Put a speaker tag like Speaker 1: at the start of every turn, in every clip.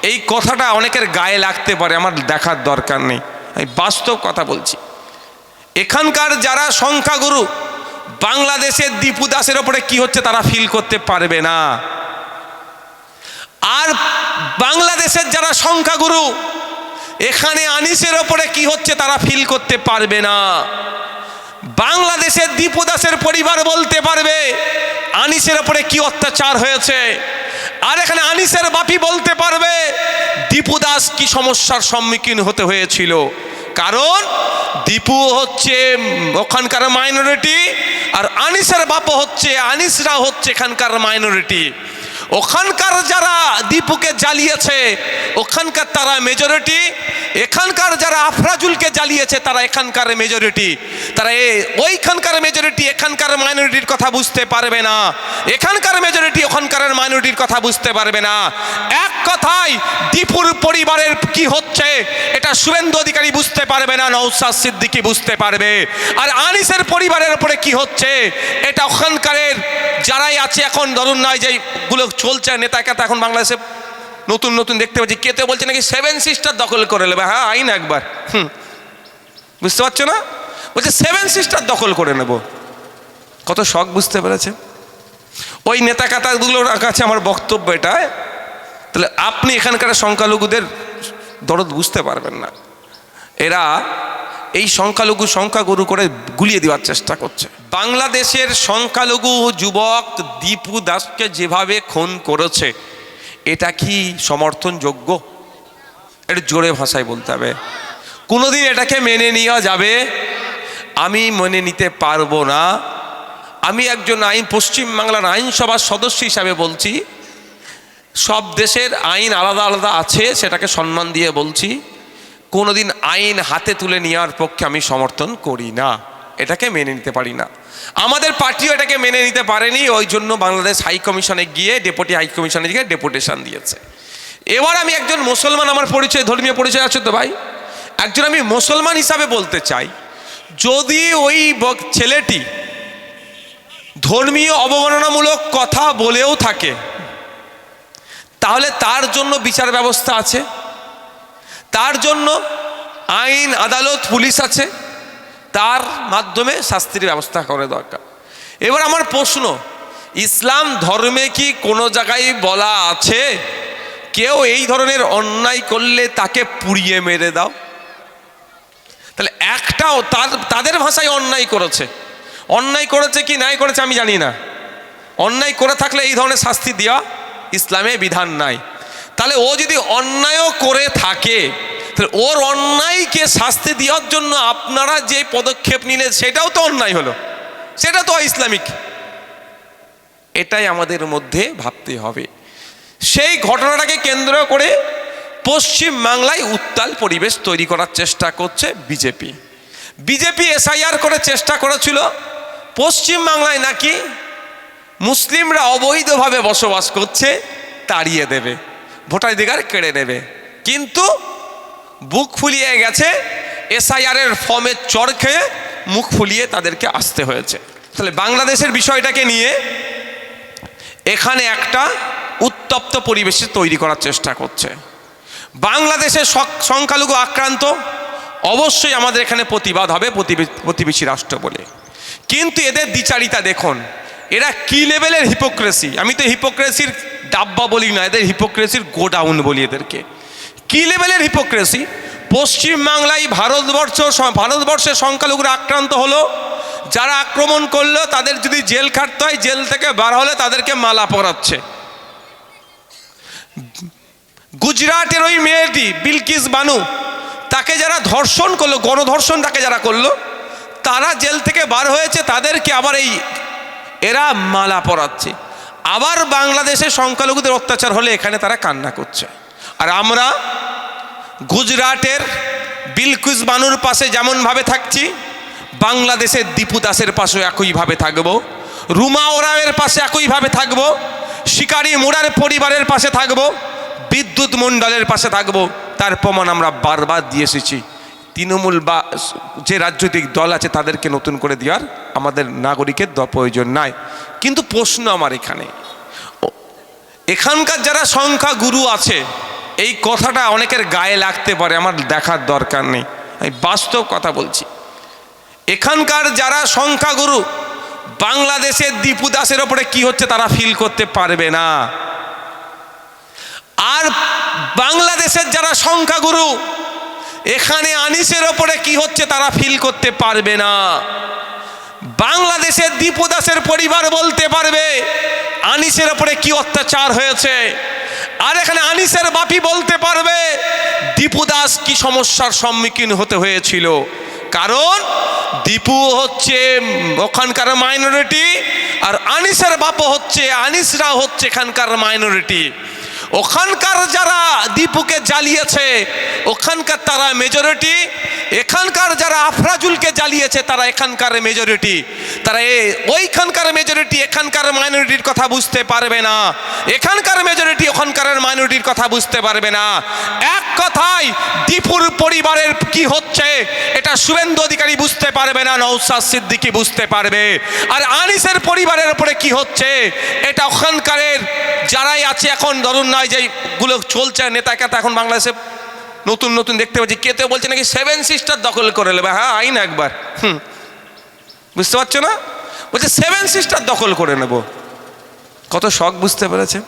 Speaker 1: এই কথাটা অনেকের গায়ে লাগতে পারে, আমার দেখার দরকার নেই, আমি বাস্তব কথা বলছি। এখানকার যারা সংখ্যাগুরু, বাংলাদেশের দীপু দাসের ওপরে কি হচ্ছে তারা ফিল করতে পারবে না। আর বাংলাদেশের যারা সংখ্যাগুরু, এখানে আনিসের ওপরে কি হচ্ছে তারা ফিল করতে পারবে না। বাংলাদেশের দীপু দাসের পরিবার বলতে পারবে আনিসের ওপরে কি অত্যাচার হয়েছে, আর এখানে আনিসের বাপি বলতে পারবে দীপু দাস কি সমস্যার সম্মুখীন হতে হয়েছিল। কারণ দীপু হচ্ছে ওখানকার মাইনরিটি, আর আনিসের বাপ হচ্ছে, আনিসরা হচ্ছে এখানকার মাইনরিটি। ওখানকার যারা দীপুকে জ্বালিয়েছে ওখানকার তারা মেজরিটি, এখানকার যারা আফরাজুলকে জ্বালিয়েছে তারা এখানকার মেজরিটি। তারা ওইখানকার মেজরিটি এখানকার মাইনরিটির কথা বুঝতে পারবে না, এখানকার মেজরিটি ওখানকার মাইনরিটির কথা বুঝতে পারবে না। এক কথায় দীপুর পরিবারের কি হচ্ছে এটা শুভেন্দু অধিকারী বুঝতে পারবে না, নওশাদ সিদ্দিকী বুঝতে পারবে। আর আনিসের পরিবারের উপরে কি হচ্ছে এটা ওখানকারের যারাই আছে, এখন ধরুন নয় যেগুলো চলছে নেতাকে, এখন বাংলাদেশে নতুন নতুন দেখতে পাচ্ছি কে তো বলছে নাকি 7 সিস্টার দখল করে নেবে। হ্যাঁ আইন একবার, বুঝতে পারছো না, বলছে 7 সিস্টার দখল করে নেব। কত শখ, বুঝতে পেরেছে? ওই নেতা কাতাগুলোর কাছে আমার বক্তব্য এটা, তাহলে আপনি এখানকার সংখ্যালঘুদের দরদ বুঝতে পারবেন না। এরা এই সংখ্যাগুরু করে গুলিয়ে দেওয়ার চেষ্টা করছে। বাংলাদেশের সংখ্যালঘু যুবক দীপু দাসকে যেভাবে খুন করেছে এটা কি সমর্থনযোগ্য? এটা জোরে ভাষায় বলতে হবে। কোনোদিন এটাকে মেনে নেওয়া যাবে? আমি মেনে নিতে পারবো না। আমি একজন পশ্চিমবাংলার আইনসভার সদস্য হিসাবে বলছি, সব দেশের আইন আলাদা আলাদা আছে, সেটাকে সম্মান দিয়ে বলছি। কোনোদিন আইন হাতে তুলে নেওয়ার পক্ষে আমি সমর্থন করি না, এটাকে মেনে নিতে পারি না। আমাদের পার্টিও এটাকে মেনে নিতে পারেনি, ওই জন্য বাংলাদেশ হাই কমিশনে গিয়ে ডেপুটি হাই কমিশনে গিয়ে ডেপুটেশন দিয়েছে। এবার আমি একজন মুসলমান, আমার পরিচয় ধর্মীয় পরিচয় আছে তো ভাই, একজন আমি মুসলমান হিসাবে বলতে চাই, যদি ওই ছেলেটি ধর্মীয় অবমাননামূলক কথা বলেও থাকে তাহলে তার জন্য বিচার ব্যবস্থা আছে, তার জন্য আইন আদালত পুলিশ আছে, তার মাধ্যমে শাস্তির ব্যবস্থা করে দরকার। এবার আমার প্রশ্ন, ইসলাম ধর্মে কি কোনো জায়গায় বলা আছে কেউ এই ধরনের অন্যায় করলে তাকে পুড়িয়ে মেরে দাও? তাহলে একটাও তাদের ভাষায় অন্যায় করেছে কি নাই করেছে আমি জানি না। অন্যায় করে থাকলে এই ধরনের শাস্তি দেওয়া ইসলামে বিধান নাই। তাহলে ও যদি অন্যায়ও করে থাকে তাহলে ওর অন্যায়কে শাস্তি দেওয়ার জন্য আপনারা যে পদক্ষেপ নিলেন সেটাও তো অন্যায় হলো, সেটা তো ইসলামিক। এটাই আমাদের মধ্যে ভাবতে হবে। সেই ঘটনাটাকে কেন্দ্র করে পশ্চিম বাংলায় উত্তাল পরিবেশ তৈরি করার চেষ্টা করছে বিজেপি এসআইআর করে চেষ্টা করেছিল পশ্চিম বাংলায় নাকি মুসলিমরা অবৈধভাবে বসবাস করছে তাড়িয়ে দেবে, ভোটাধিকার কেড়ে নেবে, কিন্তু বুক ফুলিয়ে গেছে। এসআইআরের ফর্মের চড় খেয়ে মুখ ফুলিয়ে তাদেরকে আসতে হয়েছে। তাহলে বাংলাদেশের বিষয়টাকে নিয়ে এখানে একটা উত্তপ্ত পরিবেশ তৈরি করার চেষ্টা করছে। বাংলাদেশের সংখ্যালঘু আক্রান্ত, অবশ্যই আমাদের এখানে প্রতিবাদ হবে প্রতিবেশী রাষ্ট্র বলে, কিন্তু এদের দ্বিচারিতা দেখুন, এরা কি লেভেলের হিপোক্রেসি। আমি তো হিপোক্রেসির ডাব্বা বলি না, এদের হিপোক্রেসির গোডাউন বলি এদেরকে। কি লেভেলের হিপোক্রেসি! পশ্চিমবাংলায় ভারতবর্ষের সংখ্যালঘুরা আক্রান্ত হলো, যারা আক্রমণ করলো তাদের যদি জেল খাটতে হয়, জেল থেকে বার হলে তাদেরকে মালা পরাচ্ছে। গুজরাটের ওই মেয়েটি বিলকিস বানু, তাকে যারা ধর্ষণ করলো, গণধর্ষণ তাকে যারা করলো, তারা জেল থেকে বার হয়েছে, তাদেরকে আবার এরা মালা পরাচ্ছে। আবার বাংলাদেশে সংখ্যালঘুদের অত্যাচার হলে এখানে তারা কান্না করছে। আর আমরা গুজরাটের বিলকিস বানুর পাশে যেমনভাবে থাকছি, বাংলাদেশের দীপু দাসের পাশে একইভাবে থাকব, রুমা ওরামের পাশে একইভাবে থাকব, শিকারি মুরার পরিবারের পাশে থাকব, বিদ্যুৎ মণ্ডলের পাশে থাকব। তার প্রমাণ আমরা বারবার দিয়ে এসেছি। তৃণমূল বা যে রাজনৈতিক দল আছে তাদেরকে নতুন করে দেওয়ার আমাদের নাগরিকের প্রয়োজন নাই। কিন্তু প্রশ্ন আমার এখানকার যারা সংখ্যাগুরু আছে এই কথাটা অনেকের গায়ে লাগতে পারে, আমার দেখার দরকার নেই, আমি বাস্তব কথা বলছি। এখানকার যারা সংখ্যাগুরু, বাংলাদেশের দীপু দাসের ওপরে কি হচ্ছে তারা ফিল করতে পারবে না। আর বাংলাদেশের যারা সংখ্যাগুরু, এখানে আনিসের ওপরে কি হচ্ছে তারা ফিল করতে পারবে না। বাংলাদেশের দীপু দাসের পরিবার বলতে পারবে আনিসের ওপরে কি অত্যাচার হয়েছে, আর এখানে আনিসের বাপি বলতে পারবে দীপু দাস কি সমস্যার সম্মুখীন হতে হয়েছিল। কারণ দীপু হচ্ছে ওখানকার মাইনরিটি, আর আনিসের বাপও হচ্ছে, আনিসরা হচ্ছে এখানকার মাইনরিটি। ওখানকার যারা দীপুকে জ্বালিয়েছে ওখানকার তারা মেজরিটি, এখানকার যারা আফরাজুলকে জ্বালিয়েছে তারা এখানকার মেজরিটি। তারা ওইখানকার মেজরিটি এখানকার মাইনরিটির কথা বুঝতে পারবে না, এখানকার মেজরিটি ওখানকার মাইনরিটির কথা বুঝতে পারবে না। এক কথায় দীপুর পরিবারের কি হচ্ছে এটা শুভেন্দু অধিকারী বুঝতে পারবে না, নওশাদ সিদ্দিকী বুঝতে পারবে। আর আনিসের পরিবারের উপরে কি হচ্ছে এটা ওখানকারের যারাই আছে, এখন ধরুন নয় যেগুলো চলছে নেতা কেতা এখন বাংলাদেশে নতুন নতুন দেখতে পাচ্ছি, কেতে বলছে নাকি 7 সিস্টার দখল করে নেবে। হ্যাঁ আইন একবার, বুঝতে পারছো না, বলছে 7 সিস্টার দখল করে নেব। কত শখ, বুঝতে পেরেছে?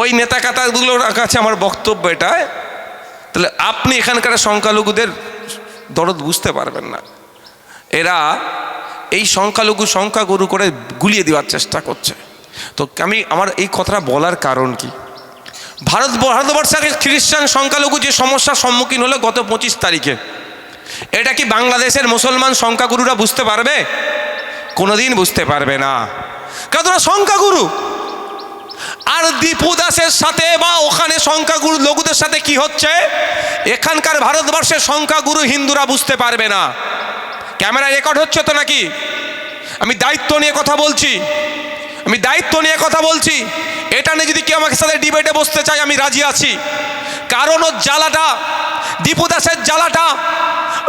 Speaker 1: ওই নেতা কাতাগুলোর কাছে আমার বক্তব্য এটা, তাহলে আপনি এখানকার সংখ্যালঘুদের দরদ বুঝতে পারবেন না। এরা এই সংখ্যাগুরু করে গুলিয়ে দেওয়ার চেষ্টা করছে। তো আমি আমার এই কথাটা বলার কারণ কি, ভারতবর্ষের খ্রিস্টান সংখ্যালঘু যে সমস্যার সম্মুখীন হলো গত 25 তারিখে, এটা কি বাংলাদেশের মুসলমান সংখ্যাগুরুরা বুঝতে পারবে? কোনোদিন বুঝতে পারবে না, কারণ ওরা সংখ্যাগুরু। আর দীপু দাসের সাথে বা ওখানে সংখ্যাগুরু লঘুদের সাথে কি হচ্ছে এখানকার ভারতবর্ষের সংখ্যাগুরু হিন্দুরা বুঝতে পারবে না। ক্যামেরা রেকর্ড হচ্ছে তো নাকি? আমি দায়িত্ব নিয়ে কথা বলছি, এটা নিয়ে যদি কেউ আমাকে সাথে ডিবেটে বসতে চায় আমি রাজি আছি। কারণ ওর জ্বালাটা, দীপু দাসের জ্বালাটা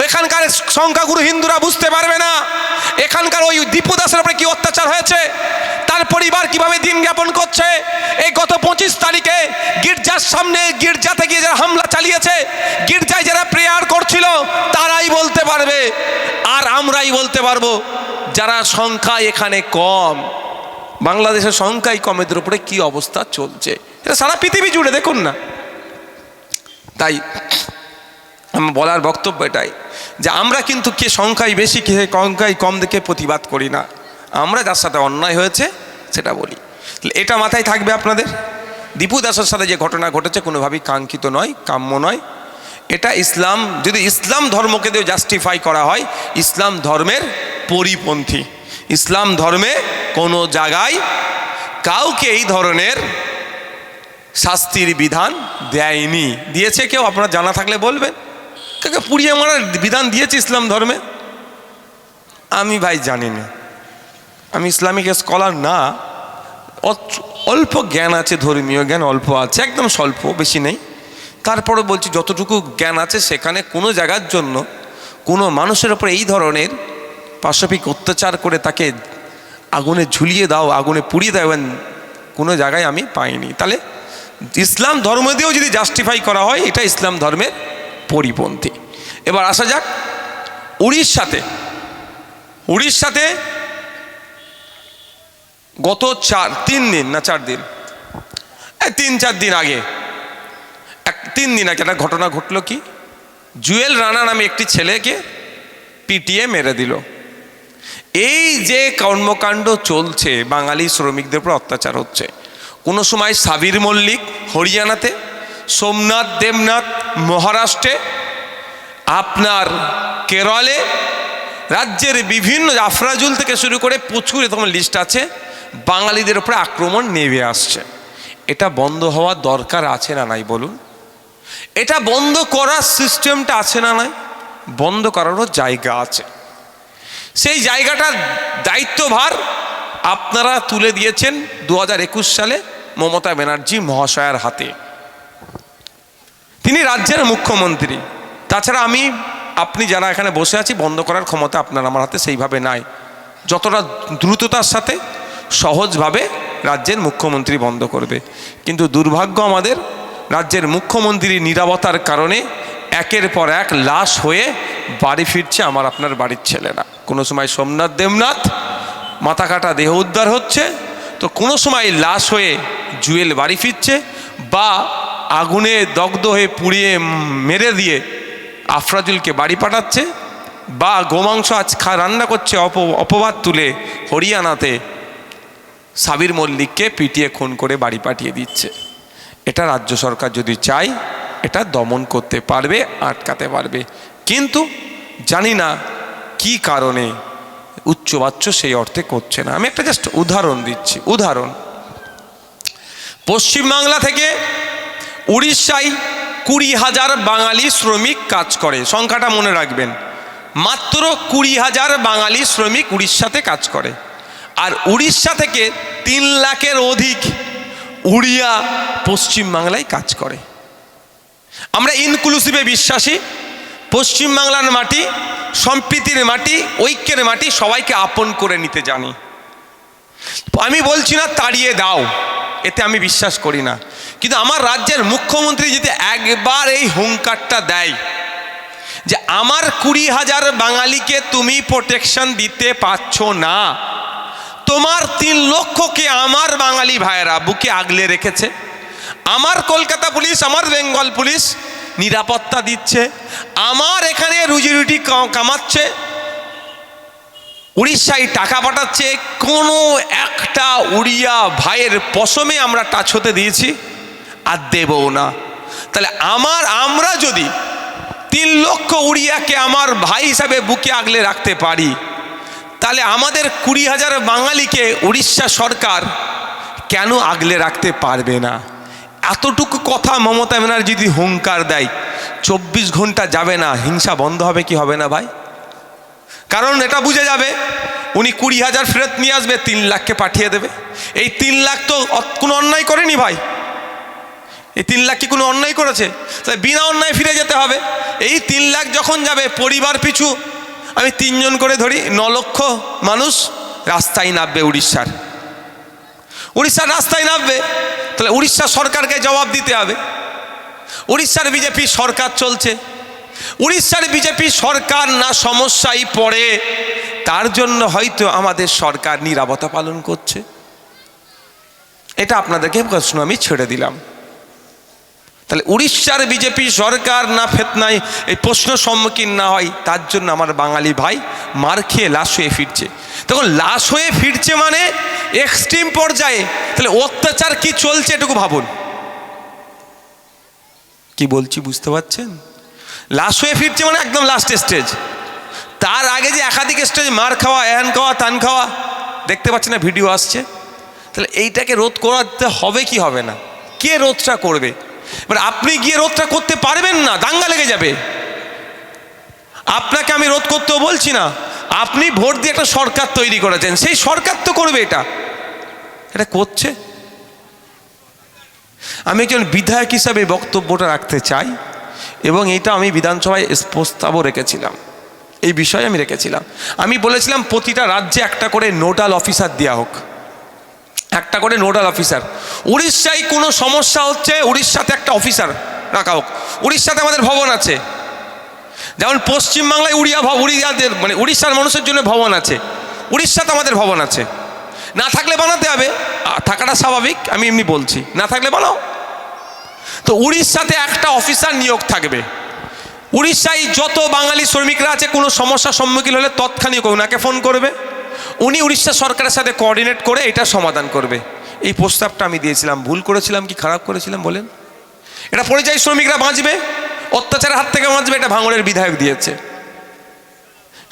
Speaker 1: এখানকার সংখ্যাগুরু হিন্দুরা বুঝতে পারবে না। এখানকার ওই দীপু দাসের উপরে কি অত্যাচার হয়েছে, তার পরিবার কিভাবে দিন যাপন করছে, এই গত 25 তারিখে গির্জার সামনে গির্জাতে গিয়ে যারা হামলা চালিয়েছে, গির্জায় যারা প্রেয়ার করছিল তারাই বলতে পারবে, আর আমরাই বলতে পারবো যারা সংখ্যা এখানে কম, বাংলাদেশের সংখ্যাই কমের উপরে কি অবস্থা চলছে এটা সারা পৃথিবী জুড়ে দেখুন না। তাই আমার বলার বক্তব্য এটাই যে আমরা কিন্তু কে সংখ্যায় বেশি কে সংখ্যায় কম দেখে প্রতিবাদ করি না, আমরা যার সাথে অন্যায় হয়েছে সেটা বলি। এটা মাথায় থাকবে আপনাদের। দীপু দাসের সাথে যে ঘটনা ঘটেছে কোনোভাবেই কাঙ্ক্ষিত নয়, কাম্য নয়। এটা ইসলাম, যদি ইসলাম ধর্মকে দিয়ে জাস্টিফাই করা হয়, ইসলাম ধর্মের পরিপন্থী। ইসলাম ধর্মে কোনো জায়গায় কাউকে এই ধরনের শাস্তির বিধান দেয়নি। দিয়েছে কেউ? আপনারা জানা থাকলে বলবেন। কাকে পুড়িয়ে মারার বিধান দিয়েছে ইসলাম ধর্মে? আমি ভাই জানি না, আমি ইসলামিক স্কলার না, অল্প জ্ঞান আছে, ধর্মীয় জ্ঞান অল্প আছে, একদম স্বল্প, বেশি নেই। তারপরে বলছি যতটুকু জ্ঞান আছে সেখানে কোনো জায়গার জন্য কোনো মানুষের ওপর এই ধরনের পাশবিক অত্যাচার করে তাকে আগুনে ঝুলিয়ে দাও, আগুনে পুড়িয়ে দেবেন, কোনো জায়গায় আমি পাইনি। তাহলে ইসলাম ধর্ম দিয়েও যদি জাস্টিফাই করা হয় এটা ইসলাম ধর্মের পরিপন্থী। এবার আসা যাক উড়িষ্যাতে গত 3-4 দিন আগে একটা ঘটনা ঘটলো। কি, জুয়েল রানা নামে একটি ছেলেকে পিটিয়ে মেরে দিল। এই যে কর্মকাণ্ড চলছে, বাঙালি শ্রমিকদের উপর অত্যাচার হচ্ছে। কোনো সময় সাবির মল্লিক হরিয়ানাতে, সোমনাথ দেবনাথ মহারাষ্ট্রে, আপনার কেরলে, রাজ্যের বিভিন্ন আফরাজুল থেকে শুরু করে প্রচুর এরকম লিস্ট আছে, বাঙালিদের উপরে আক্রমণ নেমে আসছে। এটা বন্ধ হওয়ার দরকার আছে না নাই বলুন? এটা বন্ধ করার সিস্টেমটা আছে না নাই? বন্ধ করারও জায়গা আছে। সেই জায়গাটার দায়িত্বভার আপনারা তুলে দিয়েছেন 2021 সালে মমতা ব্যানার্জি মহাশয়ার হাতে। তিনি রাজ্যের মুখ্যমন্ত্রী। তাছাড়া আপনি যারা এখানে বসে আছি, বন্ধ করার ক্ষমতা আপনার আমার হাতে সেইভাবে নাই। যতটা দ্রুততার সাথে সহজভাবে রাজ্যের মুখ্যমন্ত্রী বন্ধ করবে। কিন্তু দুর্ভাগ্য আমাদের, রাজ্যের মুখ্যমন্ত্রী নীরবতার কারণে একের পর এক লাশ হয়ে বাড়ি ফিরছে আমার আপনার বাড়ির ছেলেরা। কোনো সময় সোমনাথ দেবনাথ মাথা কাটা দেহ উদ্ধার হচ্ছে, তো কোনো সময় লাশ হয়ে জুয়েল বাড়ি ফিরছে, বা আগুনে দগ্ধ হয়ে পুড়িয়ে মেরে দিয়ে আফরাজুলকে বাড়ি পাঠাচ্ছে, বা গোমাংস আজ রান্না করছে অপবাদ তুলে হরিয়ানাতে সাবির মল্লিককে পিটিয়ে খুন করে বাড়ি পাঠিয়ে দিচ্ছে। এটা রাজ্য সরকার যদি চায় এটা দমন করতে পারবে, আটকাতে পারবে, কিন্তু জানি না কি কারণে উচ্চবাচ্য সেই অর্থে করছে না। আমি একটা জাস্ট উদাহরণ দিচ্ছি। উদাহরণ, পশ্চিমবাংলা থেকে উড়িষ্যায় 20,000 বাঙালি শ্রমিক কাজ করে, সংখ্যাটা মনে রাখবেন। মাত্র 20,000 বাঙালি শ্রমিক উড়িষ্যাতে কাজ করে। আর উড়িষ্যা থেকে 3 লাখের অধিক উড়িয়া পশ্চিমবাংলায় কাজ করে। আমরা ইনক্লুসিভে বিশ্বাসী। পশ্চিমবাংলার মাটি সম্প্রীতির মাটি, ঐক্যের মাটি, সবাইকে আপন করে নিতে জানি। আমি বলছি না তাড়িয়ে দাও, এতে আমি বিশ্বাস করি না, কিন্তু আমার রাজ্যের মুখ্যমন্ত্রী যদি একবার এই হুঙ্কারটা দেয় যে আমার 20,000 বাঙালিকে তুমি প্রোটেকশন দিতে পারছো না, তোমার 3 লক্ষকে আমার বাঙালি ভাইয়েরা বুকে আগলে রেখেছে, আমার কলকাতা পুলিশ, আমার বেঙ্গল পুলিশ নিরাপত্তা দিচ্ছে, আমার এখানে রুজি রুটি কামাচ্ছে, উড়িষ্যায় টাকা পাঠাচ্ছে, কোনো একটা উড়িয়া ভাইয়ের পশমে আমরা টাচ হতে দিয়েছি আর দেবও না। তাহলে আমরা যদি 3 লক্ষ উড়িয়াকে আমার ভাই হিসাবে বুকে আগলে রাখতে পারি, তাহলে আমাদের 20,000 বাঙালিকে উড়িষ্যা সরকার কেন আগলে রাখতে পারবে না? এতটুকু কথা মমতা ব্যানার্জি যদি হুঙ্কার দেয়, 24 ঘন্টা যাবে না, হিংসা বন্ধ হবে কি হবে না ভাই? কারণ এটা বুঝে যাবে উনি 20,000 ফেরত নিয়ে আসবে, 3 লাখকে পাঠিয়ে দেবে। এই 3 লাখ তো কোনো অন্যায় করেনি ভাই, এই 3 লাখ কি কোনো অন্যায় করেছে? তাই বিনা অন্যায় ফিরে যেতে হবে। এই 3 লাখ যখন যাবে, পরিবার পিছু আমি 3 জন করে ধরি, 9 লক্ষ মানুষ রাস্তায় নামবে, উড়িষ্যার রাস্তায় নামবে। তাহলে উড়িষ্যা সরকারকে জবাব দিতে হবে। উড়িষ্যার বিজেপি সরকার চলছে, উড়িষ্যার বিজেপি সরকার না সমস্যায় পড়ে, তার জন্য হয়তো আমাদের সরকার নীরবতা পালন করছে। এটা আপনাদেরকে প্রশ্ন আমি ছেড়ে দিলাম। তাহলে উড়িষ্যার বিজেপি সরকার না ফেতনায় এই প্রশ্ন সম্মুখীন না হয়, তার জন্য আমার বাঙালি ভাই মার খেয়ে লাশ হয়ে ফিরছে। তখন লাশ হয়ে ফিরছে মানে এক্সট্রিম পর্যায়ে, তাহলে অত্যাচার কি চলছে এটুকু ভাবুন। কি বলছি বুঝতে পারছেন? লাশ হয়ে ফিরছে মানে একদম লাস্ট স্টেজ। তার আগে যে একাধিক স্টেজ, মার খাওয়া, এন খাওয়া, তান খাওয়া, দেখতে পাচ্ছেন না ভিডিও আসছে। তাহলে এইটাকে রোধ করাতে হবে কি হবে না? কে রোধটা করবে? এবার আপনি গিয়ে রোধটা করতে পারবেন না, দাঙ্গা লেগে যাবে। আপনাকে আমি রোধ করতেও বলছি না, আপনি ভোট দিয়ে একটা সরকার তৈরি করেছেন, সেই সরকার তো করবে। এটা করছে। আমি একজন বিধায়ক হিসাবে বক্তব্যটা রাখতে চাই, এবং এটা আমি বিধানসভায় প্রস্তাবও রেখেছিলাম, এই বিষয়ে আমি রেখেছিলাম। আমি বলেছিলাম প্রতিটা রাজ্যে একটা করে নোডাল অফিসার দেওয়া হোক, একটা করে নোডাল অফিসার। উড়িষ্যায় কোনো সমস্যা হচ্ছে, উড়িষ্যাতে একটা অফিসার রাখা হোক। উড়িষ্যাতে আমাদের ভবন আছে, যেমন পশ্চিমবাংলায় উড়িয়াদের মানে উড়িষ্যার মানুষের জন্য ভবন আছে, উড়িষ্যাতে আমাদের ভবন আছে। না থাকলে বানাতে হবে, থাকাটা স্বাভাবিক, আমি এমনি বলছি, না থাকলে বানাও। তো উড়িষ্যাতে একটা অফিসার নিয়োগ থাকবে। উড়িষ্যায় যত বাঙালি শ্রমিকরা আছে, কোনো সমস্যার সম্মুখীন হলে তৎক্ষণিক ওনাকে ফোন করবে, উনি উড়িষ্যা সরকারের সাথে কোঅর্ডিনেট করে এটা সমাধান করবে। এই প্রস্তাবটা আমি দিয়েছিলাম। ভুল করেছিলাম কি খারাপ করেছিলাম বলেন? এটা পরিযায়ী শ্রমিকরা বাঁচবে, অত্যাচারের হাত থেকে বাঁচবে, এটা ভাঙড়ের বিধায়ক দিয়েছে।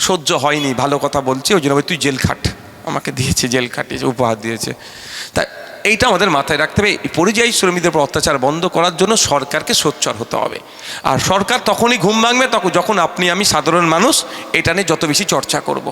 Speaker 1: সহ্য হয়নি, ভালো কথা বলছি, ওই জন্য তুই জেল খাট, আমাকে দিয়েছে, জেল খাটিয়েছে, উপহার দিয়েছে। তাই এইটা আমাদের মাথায় রাখতে হবে। এই পরিযায়ী শ্রমিকদের উপর অত্যাচার বন্ধ করার জন্য সরকারকে সোচ্চার হতে হবে। আর সরকার তখনই ঘুম ভাঙবে যখন আপনি আমি সাধারণ মানুষ এটা নিয়ে যত বেশি চর্চা করব।